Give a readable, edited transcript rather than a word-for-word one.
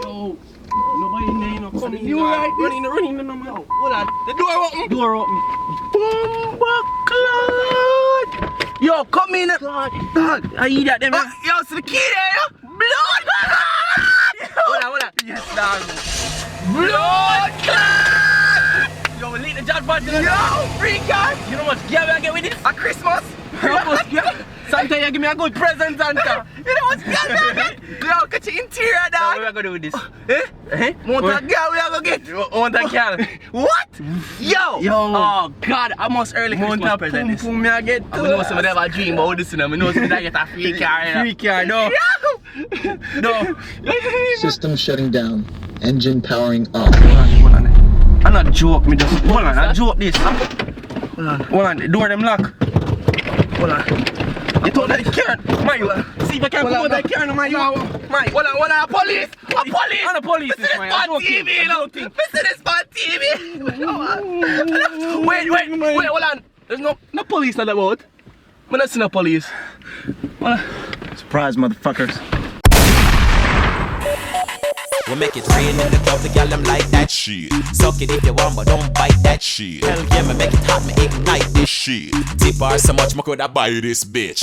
Yo. Nobody in there, you know. Come in. You right? Running, no, man. Hold on. The door open. Bumbleclad! Yo, come in. Dog, I eat that them. Yo, so the key there, yo. Blood clot! Hold on. Yes, dog. Blood clot! Yo, we lead the judge button. Yo, free card. You know what gear I get with this? A Christmas. Santa, you give me a good present, Santa. You know what's gear I get? Yo, catch your interior, dog. What we are going to do with this? Want a girl we are going to get? Want a girl? What? Yo! Oh, God, I must early Christmas present this. Me I get too. I know some of them have a dream about this, and I know some of them get a free car. Free car, no. No. System shutting down. Engine powering off. Hold on. I'm not joke, me just. Hold on, I joke this. Hold on, the door them lock. Hold on. You told that the car. Mike, see if I can put that car in my Mike, hold on, police! A police! I'm the police, this man. I'm TV, you know. Listen, it's on TV. Wait, hold on. There's no police on the boat. I'm not seeing no police. Surprise, motherfuckers. We make it rain in the club, the girl them like that shit. Suck it if you want, but don't bite that shit. Hell yeah, me make it hot, me ignite this shit. Tip her so much, me coulda buy this bitch.